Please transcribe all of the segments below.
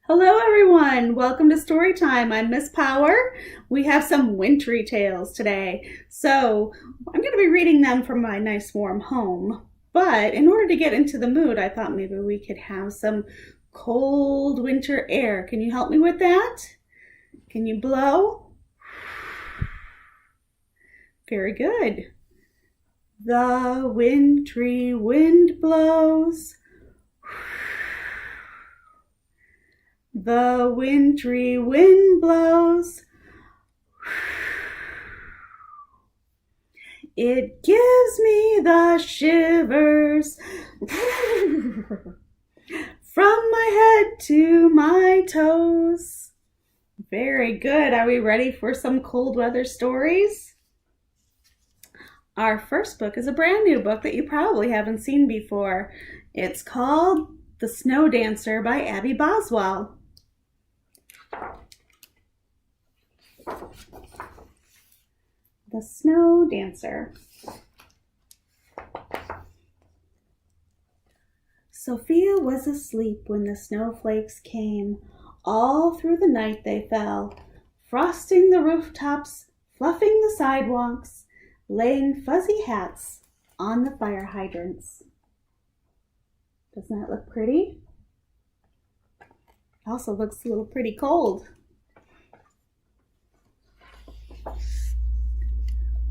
Hello everyone, welcome to Story Time. I'm Miss Power. We have some wintry tales today. So I'm going to be reading them from my nice warm home. But in order to get into the mood, I thought maybe we could have some cold winter air. Can you help me with that? Can you blow? Very good. The wintry wind blows. The wintry wind blows. It gives me the shivers from my head to my toes. Very good. Are we ready for some cold weather stories? Our first book is a brand new book that you probably haven't seen before. It's called The Snow Dancer by Abby Boswell. The Snow Dancer. Sophia was asleep when the snowflakes came. All through the night they fell, frosting the rooftops, fluffing the sidewalks, laying fuzzy hats on the fire hydrants. Doesn't that look pretty? It also looks a little pretty cold.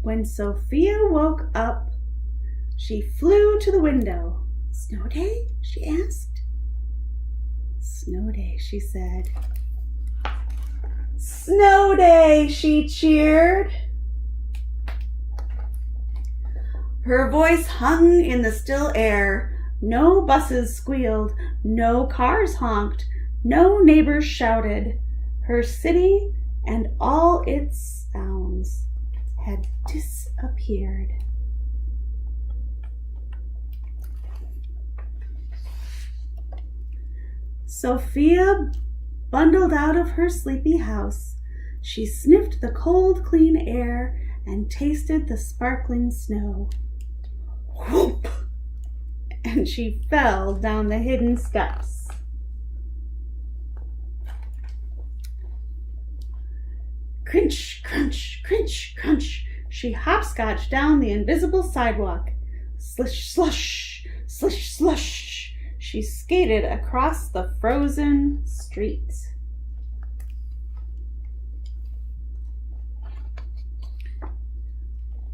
When Sophia woke up, she flew to the window. "Snow day?" she asked. "Snow day," she said. "Snow day," she cheered. Her voice hung in the still air. No buses squealed, no cars honked, no neighbors shouted. Her city and all its sounds had disappeared. Sophia bundled out of her sleepy house. She sniffed the cold, clean air and tasted the sparkling snow. Whoop! And she fell down the hidden steps. Crunch, crunch, crunch, crunch. She hopscotched down the invisible sidewalk. Slish, slush, slish, slush. She skated across the frozen street.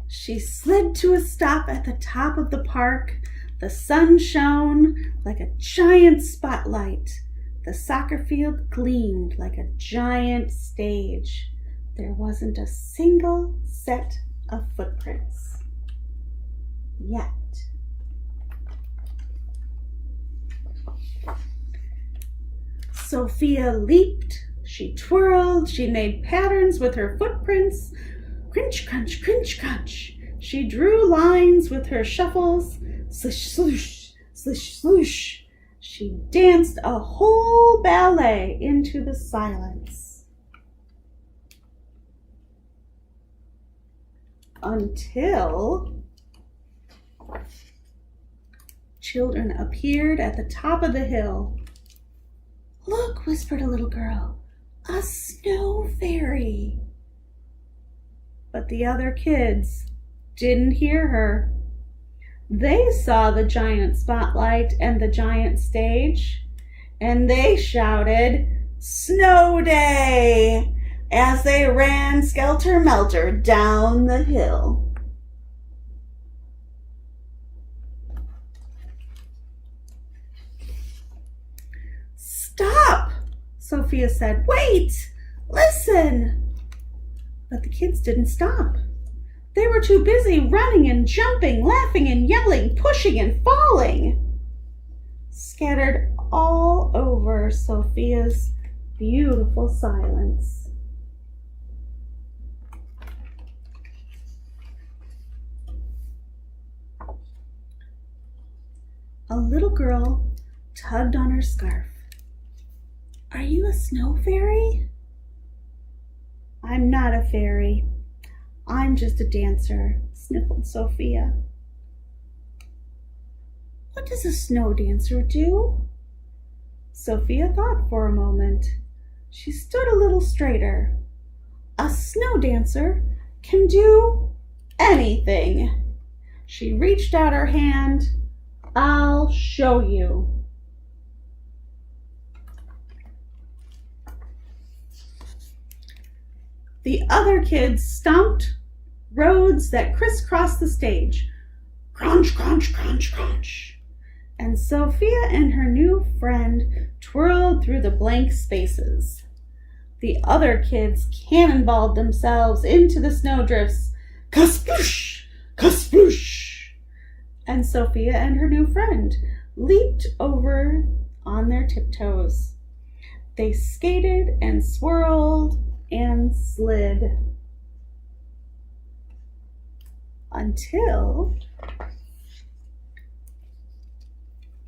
She slid to a stop at the top of the park. The sun shone like a giant spotlight. The soccer field gleamed like a giant stage. There wasn't a single set of footprints yet. Sophia leaped, she twirled, she made patterns with her footprints. Crunch, crunch, crunch, crunch. She drew lines with her shuffles. Slish, sloosh, slish, sloosh. She danced a whole ballet into the silence. Until children appeared at the top of the hill. "Look," whispered a little girl, "a snow fairy." But the other kids didn't hear her. They saw the giant spotlight and the giant stage, and they shouted, "Snow day!" as they ran skelter-melter down the hill. "Stop!" Sophia said. "Wait! Listen!" But the kids didn't stop. They were too busy running and jumping, laughing and yelling, pushing and falling, scattered all over Sophia's beautiful silence. A little girl tugged on her scarf. "Are you a snow fairy?" "I'm not a fairy. I'm just a dancer," sniffled Sophia. "What does a snow dancer do?" Sophia thought for a moment. She stood a little straighter. A snow dancer can do anything. She reached out her hand. I'll show you. The other kids stomped roads that crisscrossed the stage. Crunch, crunch, crunch, crunch. And Sophia and her new friend twirled through the blank spaces. The other kids cannonballed themselves into the snowdrifts. Kasploosh! Kasploosh! And Sophia and her new friend leaped over on their tiptoes. They skated and swirled and slid until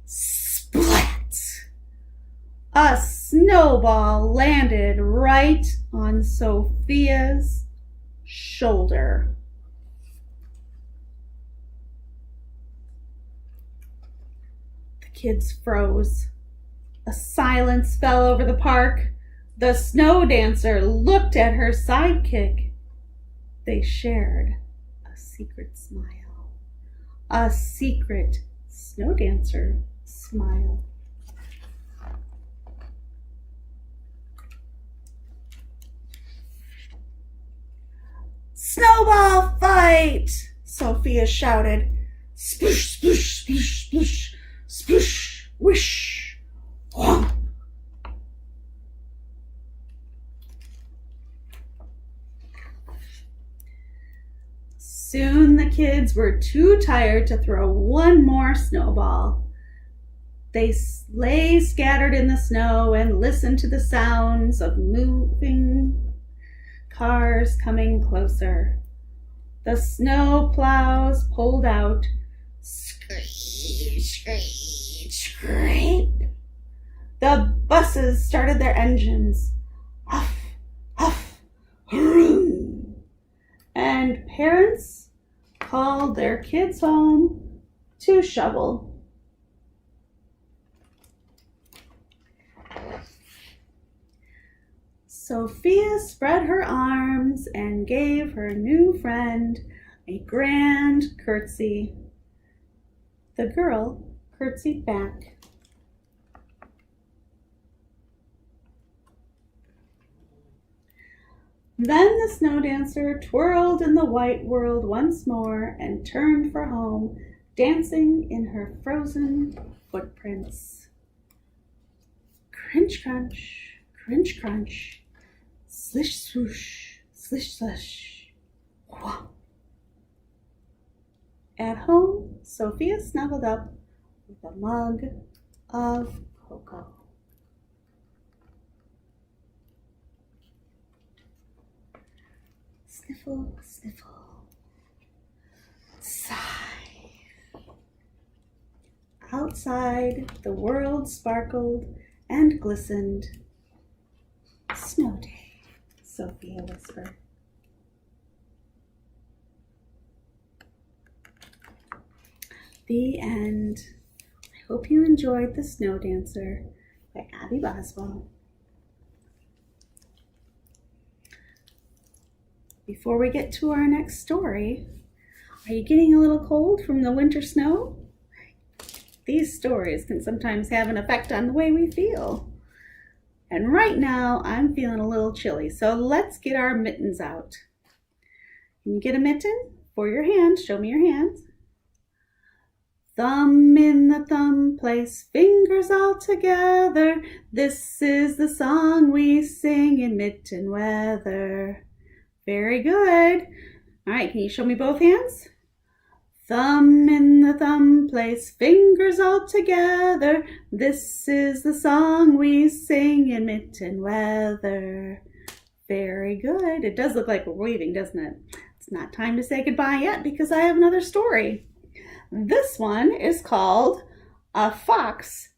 splat! A snowball landed right on Sophia's shoulder. The kids froze. A silence fell over the park. The snow dancer looked at her sidekick. They shared a secret smile. A secret snow dancer smile. Snowball fight! Sophia shouted. Sploosh, sploosh, sploosh, sploosh, sploosh, whoosh, whomp. Soon the kids were too tired to throw one more snowball. They lay scattered in the snow and listened to the sounds of moving cars coming closer. The snow plows pulled out. Screech, screech, scrape. The buses started their engines. Huff, huff, hurroom. And parents called their kids home to shovel. Sophia spread her arms and gave her new friend a grand curtsy. The girl curtsied back. Then the snow dancer twirled in the white world once more and turned for home, dancing in her frozen footprints. Crunch, crunch, crunch, crunch, slish, swoosh, slish, slush, whomp. At home, Sophia snuggled up with a mug of cocoa. Sniffle, sniffle, sigh. Outside, the world sparkled and glistened. Snow day, Sophia whispered. The end. I hope you enjoyed The Snow Dancer by Abby Boswell. Before we get to our next story, are you getting a little cold from the winter snow? These stories can sometimes have an effect on the way we feel. And right now, I'm feeling a little chilly, so let's get our mittens out. Can you get a mitten for your hand? Show me your hands. Thumb in the thumb place, fingers all together. This is the song we sing in mitten weather. Very good. All right, can you show me both hands? Thumb in the thumb place, fingers all together. This is the song we sing in mitten weather. Very good. It does look like we're waving, doesn't it? It's not time to say goodbye yet because I have another story. This one is called A Fox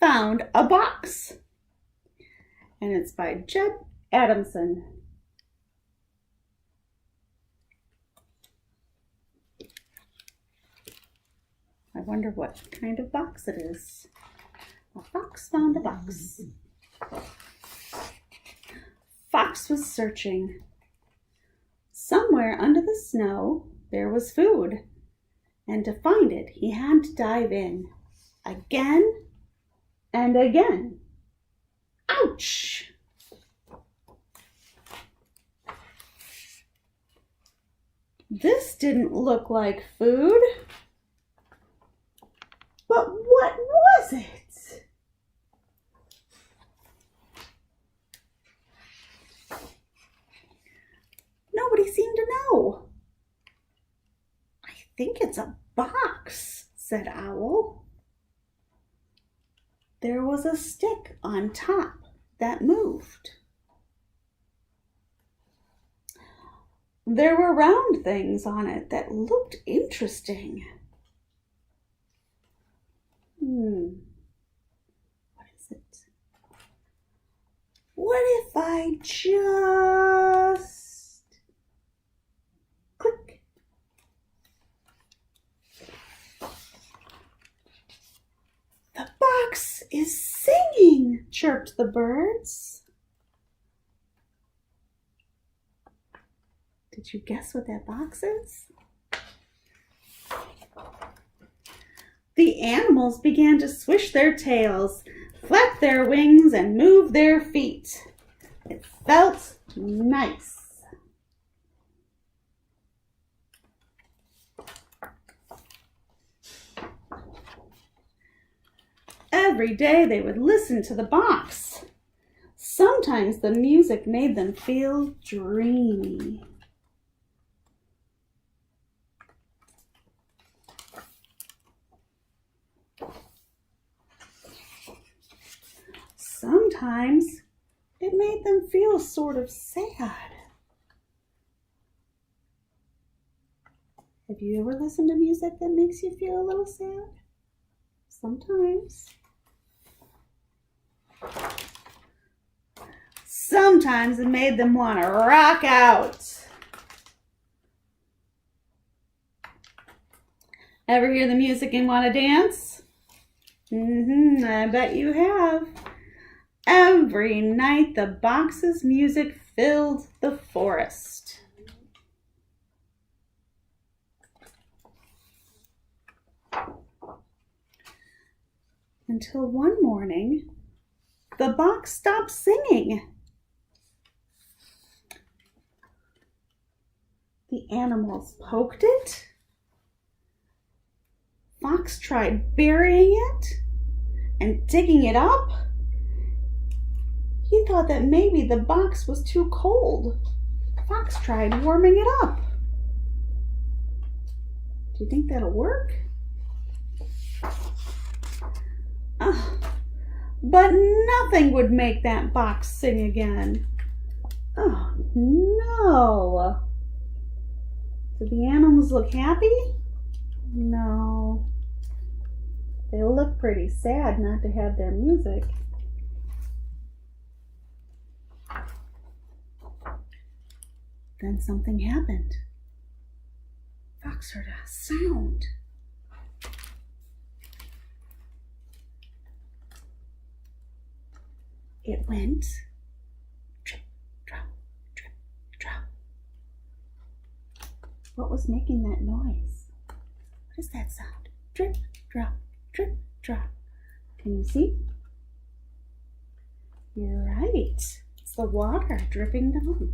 Found a Box. And it's by Jed Adamson. I wonder what kind of box it is. A fox found a box. Fox was searching. Somewhere under the snow there was food, and to find it he had to dive in again and again. Ouch! This didn't look like food. But what was it? Nobody seemed to know. I think it's a box, said Owl. There was a stick on top that moved. There were round things on it that looked interesting. What is it? What if I just click? The box is singing, chirped the birds. Did you guess what that box is? The animals began to swish their tails, flap their wings, and move their feet. It felt nice. Every day they would listen to the box. Sometimes the music made them feel dreamy. Sometimes it made them feel sort of sad. Have you ever listened to music that makes you feel a little sad? Sometimes. Sometimes it made them want to rock out. Ever hear the music and want to dance? I bet you have. Every night the box's music filled the forest. Until one morning, the box stopped singing. The animals poked it. Fox tried burying it and digging it up. He thought that maybe the box was too cold. Fox tried warming it up. Do you think that'll work? But nothing would make that box sing again. Oh, no. Did the animals look happy? No. They look pretty sad not to have their music. Then something happened. Fox heard a sound. It went drip, drop, drip, drop. What was making that noise? What is that sound? Drip, drop, drip, drop. Can you see? You're right. It's the water dripping down.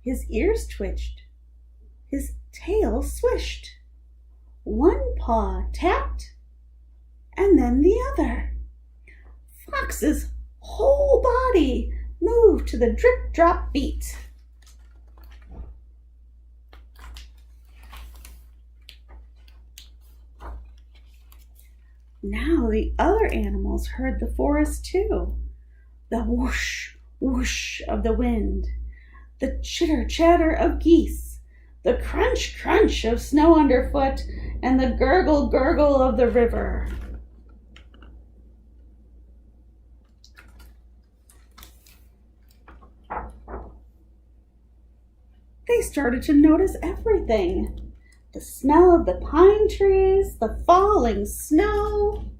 His ears twitched. His tail swished. One paw tapped, and then the other. Fox's whole body moved to the drip-drop beat. Now the other animals heard the forest too. The whoosh, whoosh of the wind, the chitter-chatter of geese, the crunch-crunch of snow underfoot, and the gurgle-gurgle of the river. They started to notice everything. The smell of the pine trees, the falling snow.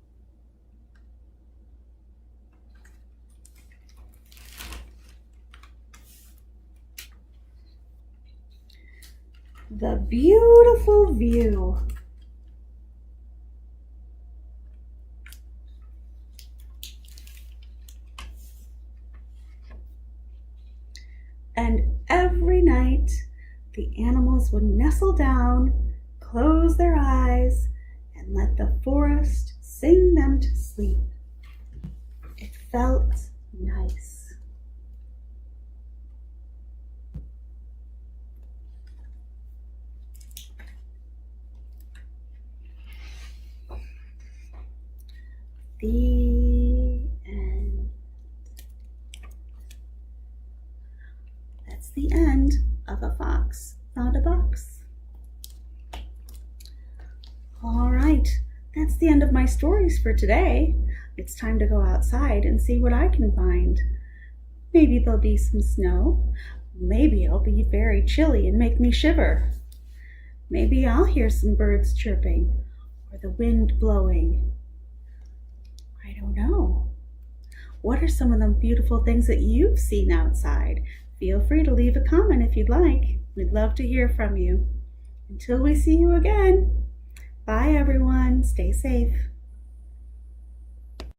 the beautiful view. And every night, the animals would nestle down, close their eyes, and let the forest sing them to sleep. It felt nice. The end. That's the end of A Fox Found a Box. All right, that's the end of my stories for today. It's time to go outside and see what I can find. Maybe there'll be some snow. Maybe it'll be very chilly and make me shiver. Maybe I'll hear some birds chirping or the wind blowing. I don't know. What are some of the beautiful things that you've seen outside? Feel free to leave a comment if you'd like. We'd love to hear from you. Until we see you again. Bye everyone. Stay safe.